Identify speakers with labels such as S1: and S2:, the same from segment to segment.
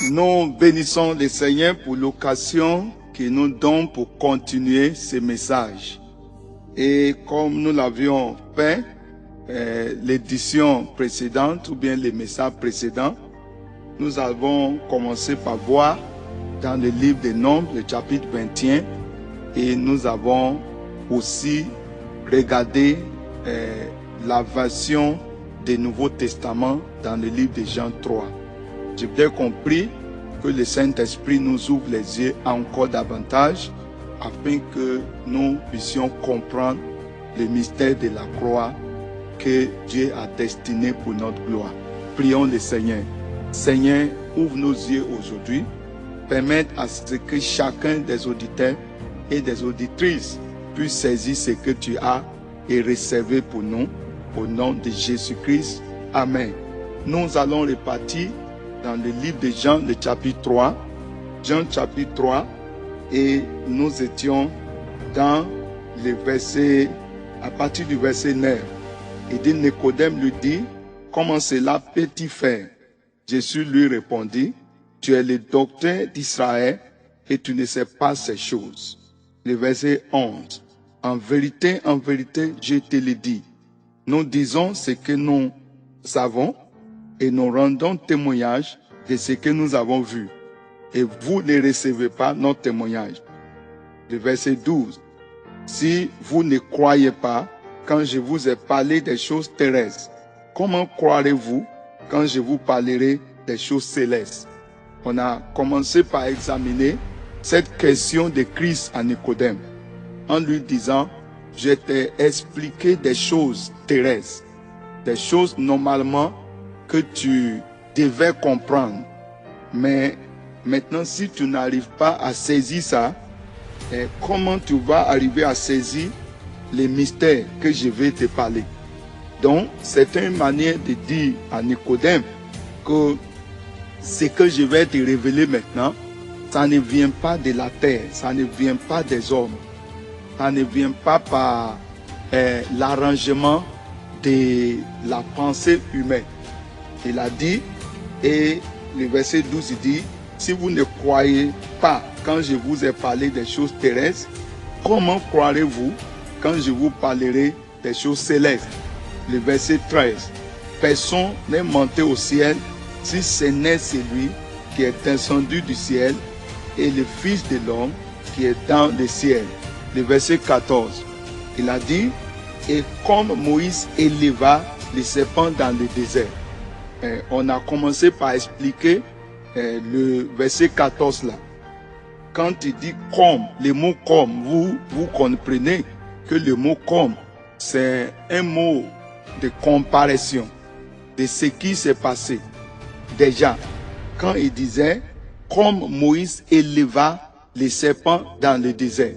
S1: Nous bénissons le Seigneur pour l'occasion qu'il nous donne pour continuer ce message. Et comme nous l'avions fait, l'édition précédente ou bien les messages précédents, nous avons commencé par voir dans le livre des Nombres, le chapitre 21, et nous avons aussi regardé la version du Nouveau Testament dans le livre de Jean 3. J'ai bien compris que le Saint-Esprit nous ouvre les yeux encore davantage afin que nous puissions comprendre le mystère de la croix que Dieu a destiné pour notre gloire. Prions le Seigneur. Seigneur, ouvre nos yeux aujourd'hui, permette à ce que chacun des auditeurs et des auditrices puisse saisir ce que tu as et recevoir pour nous, au nom de Jésus-Christ. Amen. Nous allons repartir dans le livre de Jean, le chapitre 3. Jean chapitre 3, et nous étions dans le verset, à partir du verset 9. Et dit, Nicodème lui dit, comment cela peut-il faire? Jésus lui répondit, tu es le docteur d'Israël et tu ne sais pas ces choses. Le verset 11. En vérité, je te le dis. Nous disons ce que nous savons et nous rendons témoignage de ce que nous avons vu. Et vous ne recevez pas notre témoignage. Le verset 12. Si vous ne croyez pas quand je vous ai parlé des choses terrestres, comment croirez-vous quand je vous parlerai des choses célestes? On a commencé par examiner cette question de Christ à Nicodème, en lui disant, je t'ai expliqué des choses terrestres, des choses normalement que tu devais comprendre. Mais maintenant, si tu n'arrives pas à saisir ça, comment tu vas arriver à saisir les mystères que je vais te parler? Donc, c'est une manière de dire à Nicodème que ce que je vais te révéler maintenant, ça ne vient pas de la terre, ça ne vient pas des hommes, ça ne vient pas par l'arrangement de la pensée humaine. Il a dit, et le verset 12 il dit, si vous ne croyez pas quand je vous ai parlé des choses terrestres, comment croirez-vous quand je vous parlerai des choses célestes? Le verset 13, personne n'est monté au ciel si ce n'est celui qui est descendu du ciel et le Fils de l'homme qui est dans le ciel. Le verset 14, il a dit, et comme Moïse éleva les serpents dans le désert. On a commencé par expliquer le verset 14 là. Quand il dit comme, le mot comme, vous comprenez que le mot comme, c'est un mot de comparaison de ce qui s'est passé. Déjà, quand il disait, comme Moïse éleva les serpents dans le désert.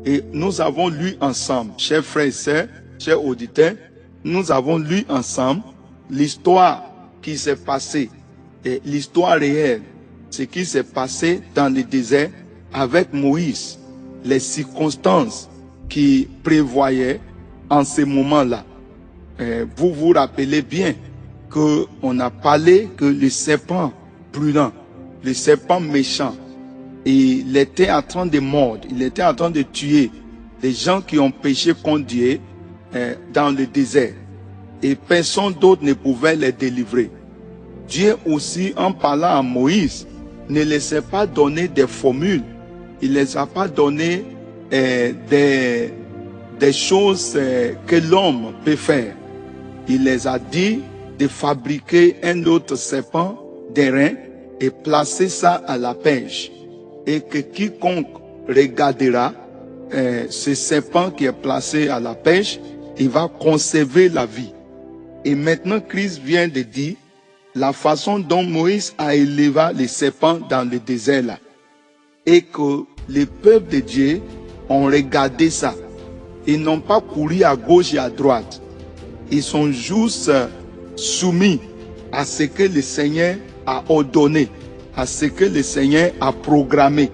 S1: Et nous avons lu ensemble, chers frères et sœurs, chers auditeurs, nous avons lu ensemble l'histoire qui s'est passée, et l'histoire réelle, ce qui s'est passé dans le désert avec Moïse, les circonstances qui prévoyaient en ce moment-là. Vous vous rappelez bien qu'on a parlé que le serpent prudent, le serpent méchant, il était en train de mordre, il était en train de tuer les gens qui ont péché contre Dieu dans le désert. Et personne d'autre ne pouvait les délivrer. Dieu aussi, en parlant à Moïse, ne laissait pas donner des formules. Il ne les a pas donné des choses que l'homme peut faire. Il les a dit de fabriquer un autre serpent d'airain et placer ça à la pêche. Et que quiconque regardera ce serpent qui est placé à la pêche, il va conserver la vie. Et maintenant, Christ vient de dire la façon dont Moïse a élevé les serpents dans le désert là. Et que les peuples de Dieu ont regardé ça. Ils n'ont pas couru à gauche et à droite. Ils sont juste soumis à ce que le Seigneur a ordonné, à ce que le Seigneur a programmé.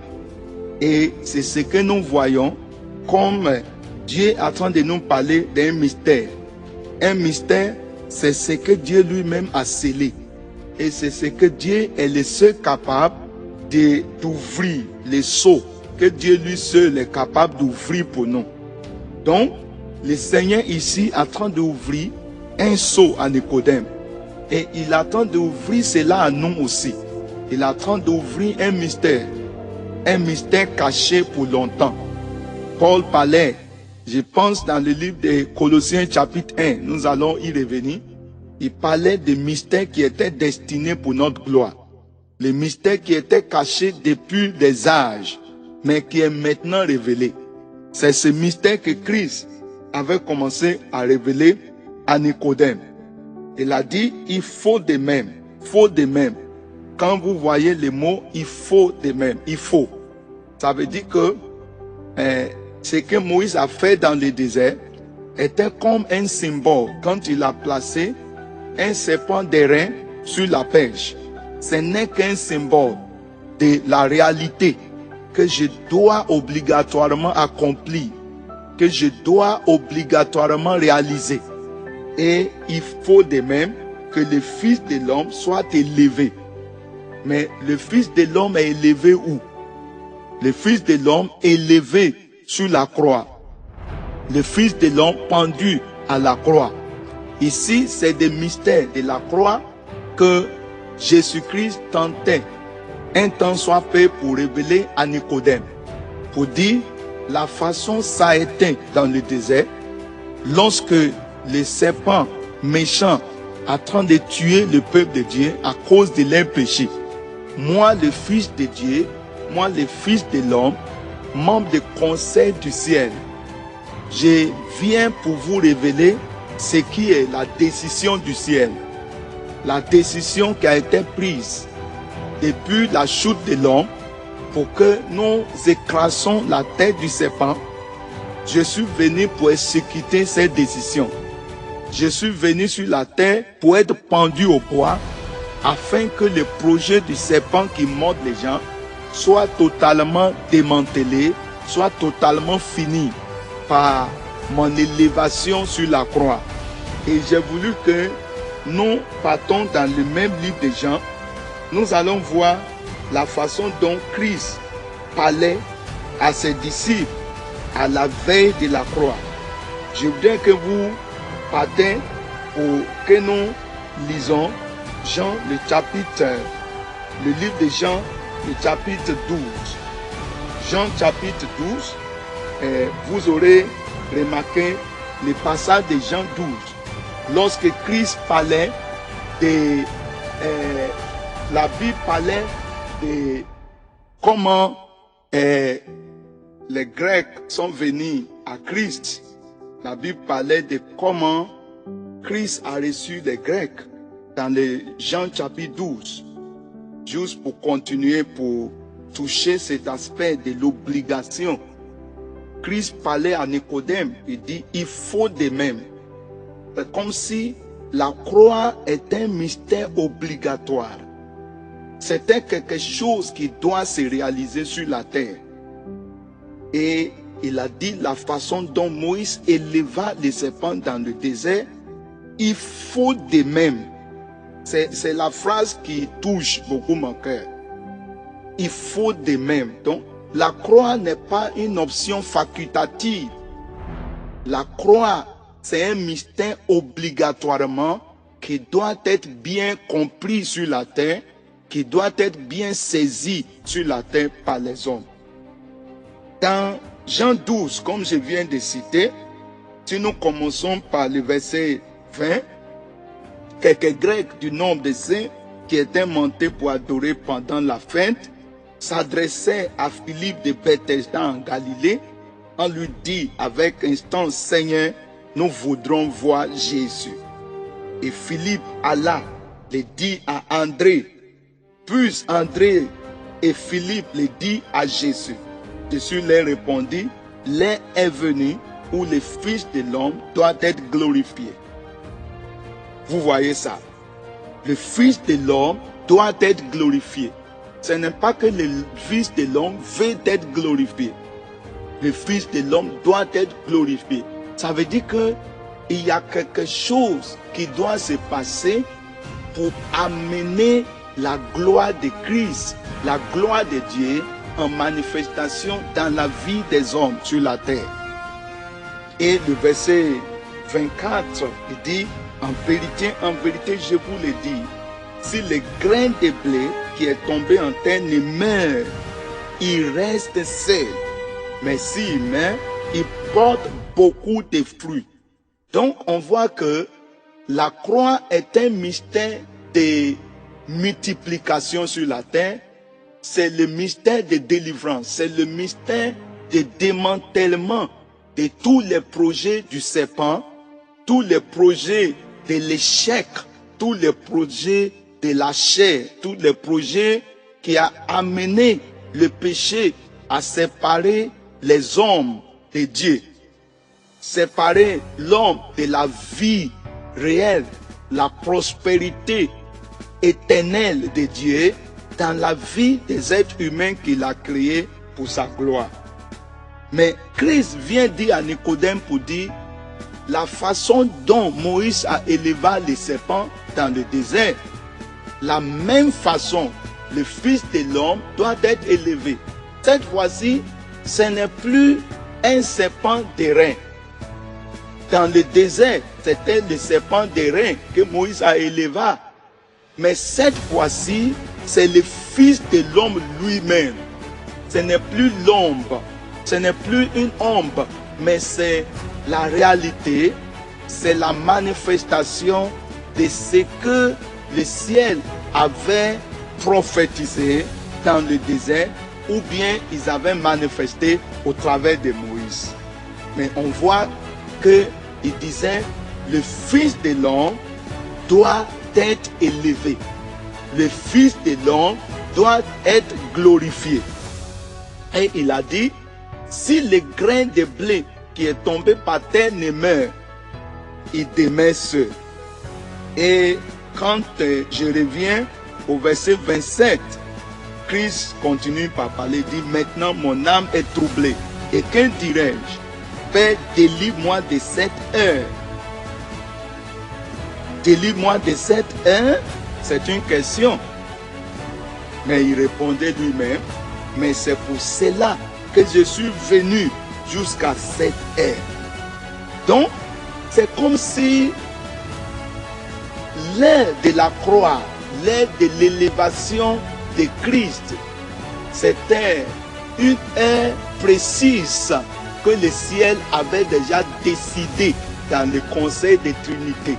S1: Et c'est ce que nous voyons comme Dieu est en train de nous parler d'un mystère. Un mystère, c'est ce que Dieu lui-même a scellé. Et c'est ce que Dieu est le seul capable d'ouvrir les sceaux, que Dieu lui seul est capable d'ouvrir pour nous. Donc, le Seigneur ici est en train d'ouvrir un sceau à Nicodème. Et il attend d'ouvrir cela à nous aussi. Il est en train d'ouvrir un mystère caché pour longtemps. Paul parlait, je pense dans le livre de Colossiens chapitre 1, nous allons y revenir. Il parlait des mystères qui étaient destinés pour notre gloire. Les mystères qui étaient cachés depuis des âges, mais qui est maintenant révélé. C'est ce mystère que Christ avait commencé à révéler à Nicodème. Il a dit, il faut de même. Quand vous voyez les mots, il faut de même. Il faut. Ça veut dire que ce que Moïse a fait dans le désert était comme un symbole quand il a placé un serpent d'airain sur la perche. Ce n'est qu'un symbole de la réalité que je dois obligatoirement accomplir, que je dois obligatoirement réaliser. Et il faut de même que le Fils de l'homme soit élevé. Mais le Fils de l'homme est élevé où? Le Fils de l'homme est élevé sur la croix. Le Fils de l'homme pendu à la croix. Ici, c'est des mystères de la croix que Jésus-Christ tentait un temps soit fait pour révéler à Nicodème. Pour dire la façon ça a été dans le désert lorsque les serpents méchants en train de tuer le peuple de Dieu à cause de leur péché. Moi, le Fils de Dieu, moi, le Fils de l'homme, membre du conseil du ciel, je viens pour vous révéler ce qui est la décision du ciel. La décision qui a été prise depuis la chute de l'homme pour que nous écrasons la tête du serpent. Je suis venu pour exécuter cette décision. Je suis venu sur la terre pour être pendu au bois afin que le projet du serpent qui morde les gens soit totalement démantelé, soit totalement fini par mon élévation sur la croix. Et j'ai voulu que nous partons dans le même livre de Jean. Nous allons voir la façon dont Christ parlait à ses disciples à la veille de la croix. Je voudrais que vous partez pour que nous lisons Jean le livre de Jean, le chapitre 12. Jean chapitre 12, vous aurez remarqué le passage de Jean 12. Lorsque Christ parlait de... la Bible parlait de comment les Grecs sont venus à Christ. La Bible parlait de comment Christ a reçu les Grecs dans le Jean chapitre 12. Juste pour continuer, pour toucher cet aspect de l'obligation. Christ parlait à Nicodème, il dit, il faut de même. C'est comme si la croix est un mystère obligatoire. C'était quelque chose qui doit se réaliser sur la terre. Et il a dit la façon dont Moïse éleva les serpents dans le désert, il faut de même. C'est la phrase qui touche beaucoup mon cœur. Il faut de même. Donc, la croix n'est pas une option facultative. La croix, c'est un mystère obligatoirement qui doit être bien compris sur la terre, qui doit être bien saisi sur la terre par les hommes. Dans Jean 12, comme je viens de citer, si nous commençons par le verset 20, quelques Grecs du nombre de saints qui étaient montés pour adorer pendant la fête s'adressaient à Philippe de Bethesda en Galilée. On lui dit avec instance, Seigneur, nous voudrons voir Jésus. Et Philippe alla le dit à André. Puis André et Philippe le dit à Jésus. Jésus leur répondit, l'heure est venue où le Fils de l'homme doit être glorifié. Vous voyez ça? Le Fils de l'homme doit être glorifié. Ce n'est pas que le Fils de l'homme veut être glorifié. Le Fils de l'homme doit être glorifié. Ça veut dire qu'il y a quelque chose qui doit se passer pour amener la gloire de Christ, la gloire de Dieu en manifestation dans la vie des hommes sur la terre. Et le verset 24, il dit, en vérité, je vous le dis, si le grain de blé qui est tombé en terre ne meurt, il reste seul. Mais s'il meurt, il porte beaucoup de fruits. Donc, on voit que la croix est un mystère de multiplication sur la terre. C'est le mystère de délivrance. C'est le mystère de démantèlement de tous les projets du serpent, tous les projets de l'échec, tous les projets de la chair, tous les projets qui a amené le péché à séparer les hommes de Dieu, séparer l'homme de la vie réelle, la prospérité éternelle de Dieu dans la vie des êtres humains qu'il a créés pour sa gloire. Mais Christ vient dire à Nicodème pour dire la façon dont Moïse a élevé les serpents dans le désert, la même façon le Fils de l'homme doit être élevé. Cette fois-ci, ce n'est plus un serpent d'airain. Dans le désert, c'était le serpent d'airain que Moïse a élevé. Mais cette fois-ci, c'est le Fils de l'homme lui-même. Ce n'est plus l'ombre, ce n'est plus une ombre, mais c'est la réalité, c'est la manifestation de ce que le ciel avait prophétisé dans le désert, ou bien ils avaient manifesté au travers de Moïse. Mais on voit qu'il disait, le Fils de l'homme doit être élevé. Le Fils de l'homme doit être glorifié. Et il a dit, si le grain de blé qui est tombé par terre ne meurt, il demeure seul. Et quand je reviens au verset 27, Christ continue par parler, dit, maintenant mon âme est troublée. Et que dirais-je? Père, délivre-moi de cette heure. Délivre-moi de cette heure, c'est une question. Mais il répondait lui-même, mais c'est pour cela que je suis venu jusqu'à cette heure. Donc, c'est comme si l'heure de la croix, l'heure de l'élévation de Christ, c'était une heure précise que le ciel avait déjà décidé dans le conseil de Trinité.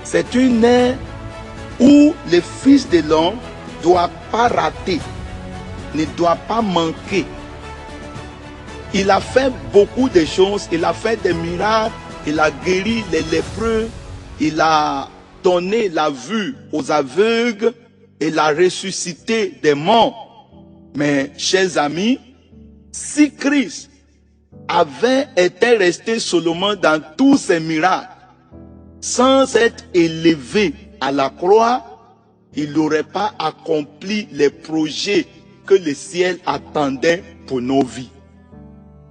S1: C'est une heure où le Fils de l'homme ne doit pas rater, ne doit pas manquer. Il a fait beaucoup de choses, il a fait des miracles, il a guéri les lépreux, il a donné la vue aux aveugles, il a ressuscité des morts. Mais, chers amis, si Christ avait été resté seulement dans tous ces miracles, sans être élevé à la croix, il n'aurait pas accompli les projets que le ciel attendait pour nos vies.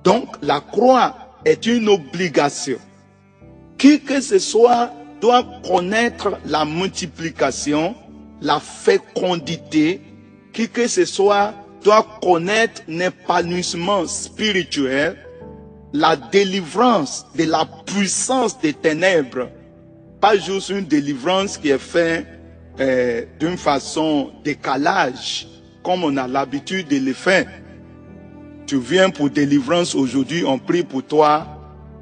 S1: Donc, la croix est une obligation. Qui que ce soit doit connaître la multiplication, la fécondité. Qui que ce soit doit connaître l'épanouissement spirituel, la délivrance de la puissance des ténèbres. Pas juste une délivrance qui est faite d'une façon décalage, comme on a l'habitude de le faire. Tu viens pour délivrance aujourd'hui, on prie pour toi,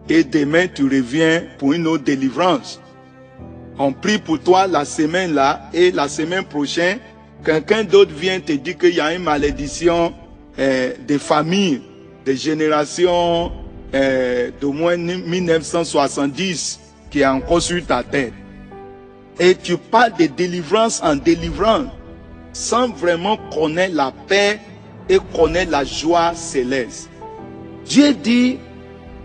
S1: et demain tu reviens pour une autre délivrance. On prie pour toi la semaine là, et la semaine prochaine, quelqu'un d'autre vient te dire qu'il y a une malédiction des familles, des générations d'au moins 1970 qui est encore sur ta tête. Et tu parles de délivrance en délivrance sans vraiment connaître la paix et connaître la joie céleste. Dieu dit,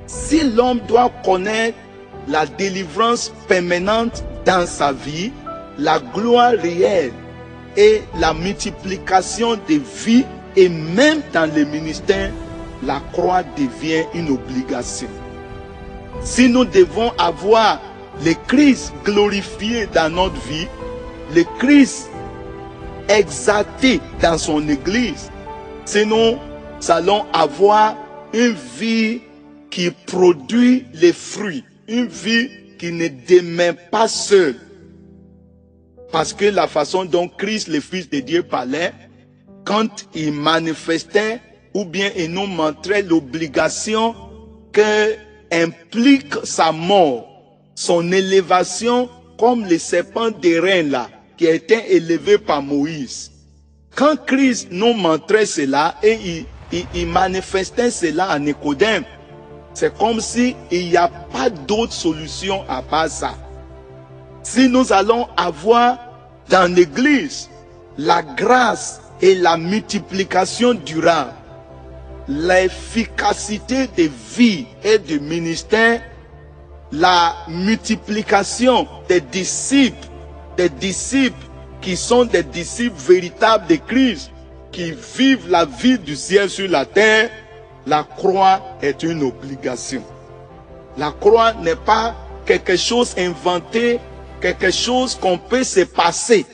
S1: si l'homme doit connaître la délivrance permanente dans sa vie, la gloire réelle et la multiplication des vies, et même dans le ministère, la croix devient une obligation. Si nous devons avoir le Christ glorifié dans notre vie, le Christ exalté dans son Église. Sinon, nous allons avoir une vie qui produit les fruits, une vie qui ne demeure pas seule. Parce que la façon dont Christ, le Fils de Dieu, parlait, quand il manifestait ou bien il nous montrait l'obligation que implique sa mort, son élévation comme le serpent d'airain là, qui a été élevé par Moïse. Quand Christ nous montrait cela et il manifestait cela à Nicodème, c'est comme s'il n'y a pas d'autre solution à part ça. Si nous allons avoir dans l'Église la grâce et la multiplication durable, l'efficacité des vies et du ministère, la multiplication des disciples qui sont des disciples véritables de Christ, qui vivent la vie du ciel sur la terre, la croix est une obligation. La croix n'est pas quelque chose inventé, quelque chose qu'on peut se passer,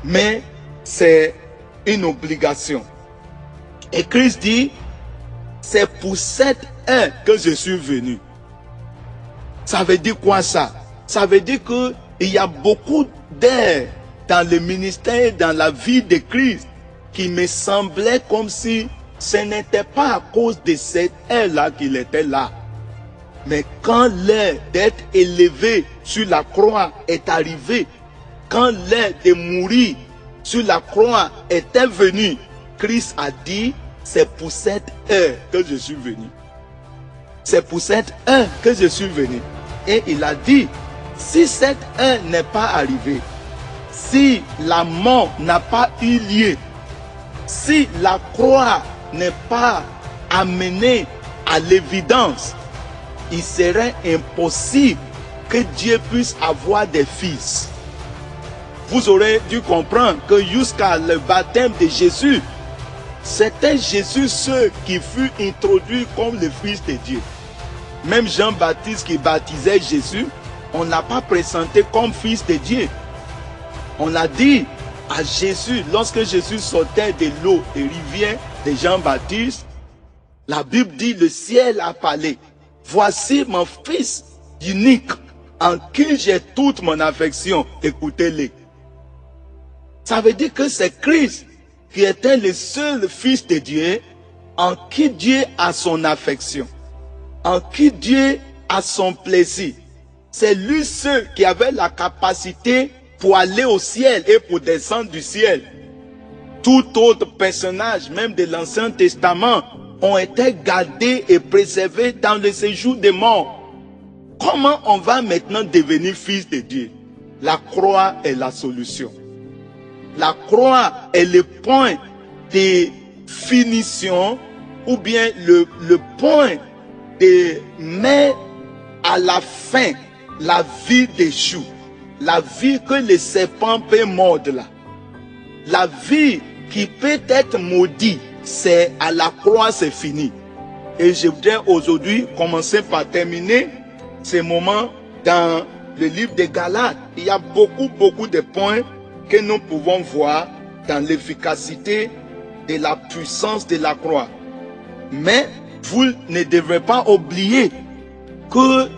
S1: mais c'est une obligation. Et Christ dit, c'est pour cette heure que je suis venu. Ça veut dire quoi ça? Ça veut dire qu'il y a beaucoup d'heures dans le ministère, dans la vie de Christ, qui me semblait comme si ce n'était pas à cause de cette heure-là qu'il était là. Mais quand l'heure d'être élevé sur la croix est arrivée, quand l'heure de mourir sur la croix était venue, Christ a dit, c'est pour cette heure que je suis venu. C'est pour cette heure que je suis venu. Et il a dit, si cette heure n'est pas arrivée, si la mort n'a pas eu lieu, si la croix n'est pas amenée à l'évidence, il serait impossible que Dieu puisse avoir des fils. Vous aurez dû comprendre que jusqu'à le baptême de Jésus, c'était Jésus seul qui fut introduit comme le Fils de Dieu. Même Jean-Baptiste qui baptisait Jésus, on n'a pas présenté comme Fils de Dieu. On a dit à Jésus, lorsque Jésus sortait de l'eau des rivières de Jean-Baptiste, la Bible dit, le ciel a parlé. Voici mon fils unique, en qui j'ai toute mon affection. Écoutez-le. Ça veut dire que c'est Christ qui était le seul fils de Dieu, en qui Dieu a son affection, en qui Dieu a son plaisir. C'est lui seul qui avait la capacité pour aller au ciel et pour descendre du ciel. Tout autre personnage, même de l'Ancien Testament, ont été gardés et préservés dans le séjour des morts. Comment on va maintenant devenir fils de Dieu? La croix est la solution. La croix est le point de finition ou bien le point de mettre à la fin la vie d'échoue. La vie que le serpent peut mordre là. La vie qui peut être maudite, c'est à la croix, c'est fini. Et je voudrais aujourd'hui commencer par terminer ce moment dans le livre des Galates. Il y a beaucoup de points que nous pouvons voir dans l'efficacité de la puissance de la croix. Mais vous ne devrez pas oublier que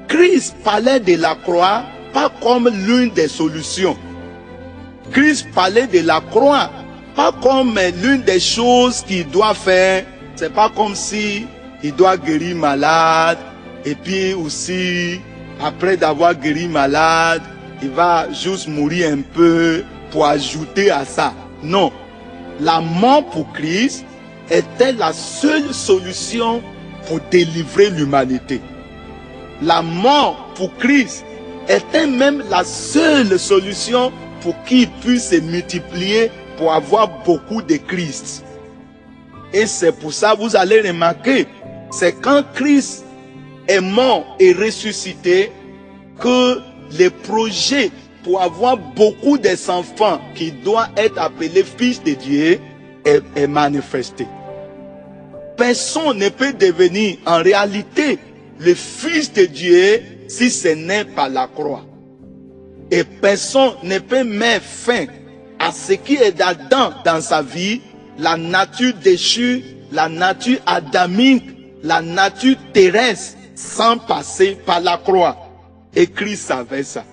S1: Christ parlait de la croix pas comme l'une des solutions. Christ parlait de la croix pas comme l'une des choses qu'il doit faire. C'est pas comme si il doit guérir malade et puis aussi après d'avoir guéri malade, il va juste mourir un peu pour ajouter à ça. Non. La mort pour Christ était la seule solution pour délivrer l'humanité. La mort pour Christ était même la seule solution pour qu'il puisse se multiplier pour avoir beaucoup de Christ. Et c'est pour ça que vous allez remarquer, c'est quand Christ est mort et ressuscité que le projet pour avoir beaucoup d'enfants qui doivent être appelés fils de Dieu est manifesté. Personne ne peut devenir en réalité le fils de Dieu si ce n'est pas la croix. Et personne ne peut mettre fin à ce qui est d'Adam dans sa vie, la nature déchue, la nature adamique, la nature terrestre, sans passer par la croix. Et Christ savait ça.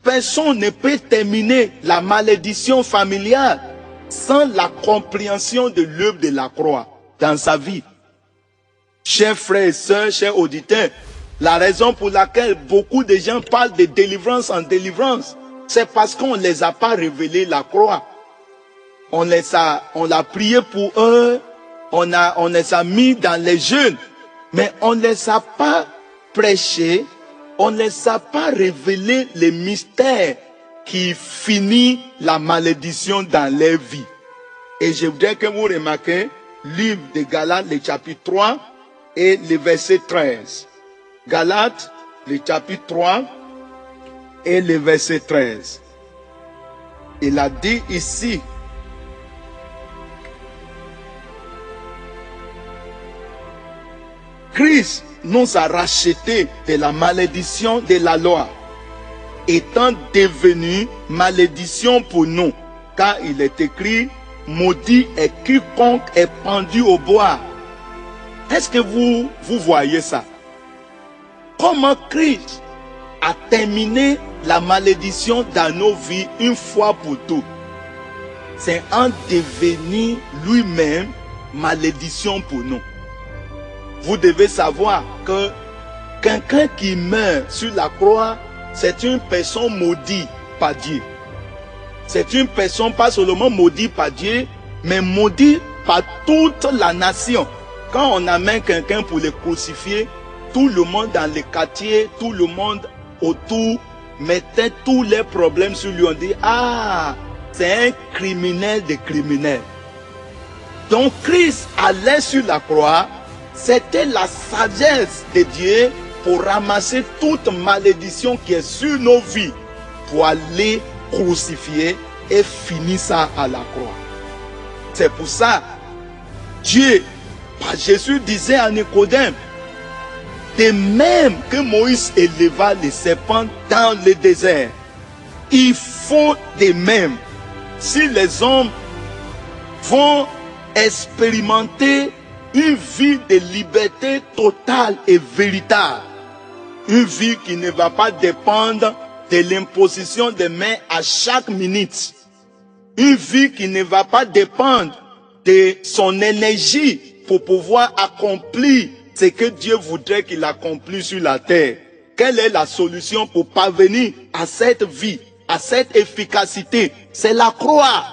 S1: Personne ne peut terminer la malédiction familiale sans la compréhension de l'œuvre de la croix dans sa vie. Chers frères et sœurs, chers auditeurs, la raison pour laquelle beaucoup de gens parlent de délivrance en délivrance, c'est parce qu'on ne les a pas révélé la croix. On l'a prié pour eux, on les a mis dans les jeûnes, mais on ne les a pas prêchés, on ne les a pas révélé les mystères qui finissent la malédiction dans leur vie. Et je voudrais que vous remarquiez, livre de Galates, le chapitre 3 et le verset 13. Galates, le chapitre 3 et le verset 13. Il a dit ici, Christ nous a rachetés de la malédiction de la loi, étant devenu malédiction pour nous, car il est écrit, maudit est quiconque est pendu au bois. Est-ce que vous voyez ça? Comment Christ a terminé la malédiction dans nos vies une fois pour toutes? C'est en devenir lui-même malédiction pour nous. Vous devez savoir que quelqu'un qui meurt sur la croix, c'est une personne maudite par Dieu. C'est une personne pas seulement maudite par Dieu, mais maudite par toute la nation. Quand on amène quelqu'un pour le crucifier, tout le monde dans les quartiers, tout le monde autour mettait tous les problèmes sur lui. On dit, ah, c'est un criminel de criminels. Donc Christ allait sur la croix. C'était la sagesse de Dieu pour ramasser toute malédiction qui est sur nos vies, pour aller crucifier et finir ça à la croix. C'est pour ça, Dieu, par Jésus disait à Nicodème, de même que Moïse éleva les serpents dans le désert, il faut de même, si les hommes vont expérimenter une vie de liberté totale et véritable. Une vie qui ne va pas dépendre de l'imposition des mains à chaque minute. Une vie qui ne va pas dépendre de son énergie pour pouvoir accomplir ce que Dieu voudrait qu'il accomplisse sur la terre. Quelle est la solution pour parvenir à cette vie, à cette efficacité? C'est la croix.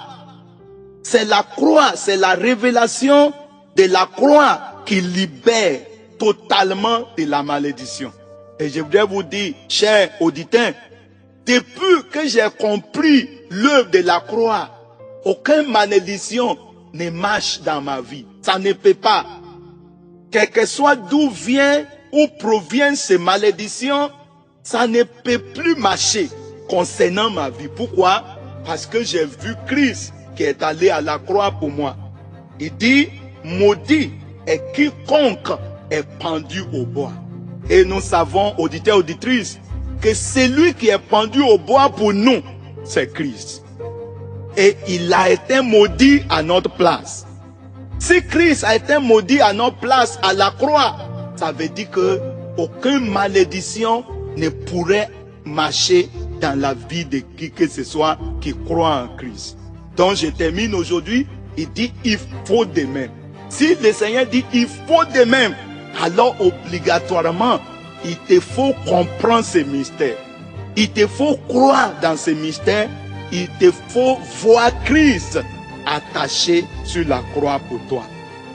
S1: C'est la croix, c'est la révélation de la croix qui libère totalement de la malédiction. Et je voudrais vous dire, chers auditeurs, depuis que j'ai compris l'œuvre de la croix, aucune malédiction ne marche dans ma vie. Ça ne peut pas. Quel que soit d'où vient ou provient ces malédictions, ça ne peut plus marcher concernant ma vie. Pourquoi? Parce que j'ai vu Christ qui est allé à la croix pour moi. Il dit, maudit est quiconque est pendu au bois. Et nous savons, auditeurs, auditrices, que celui qui est pendu au bois pour nous, c'est Christ. Et il a été maudit à notre place. Si Christ a été maudit à notre place à la croix, ça veut dire que aucune malédiction ne pourrait marcher dans la vie de qui que ce soit qui croit en Christ. Donc je termine aujourd'hui, il dit il faut de même. Si le Seigneur dit il faut de même, alors obligatoirement, il te faut comprendre ces mystères. Il te faut croire dans ces mystères. Il te faut voir Christ attaché sur la croix pour toi.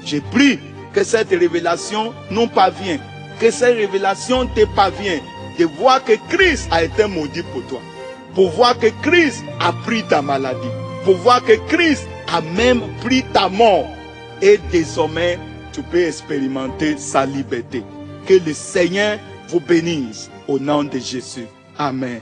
S1: Je prie que cette révélation nous parvienne, que cette révélation te parvienne, de voir que Christ a été maudit pour toi, pour voir que Christ a pris ta maladie, pour voir que Christ a même pris ta mort. Et désormais, tu peux expérimenter sa liberté. Que le Seigneur vous bénisse au nom de Jésus. Amen.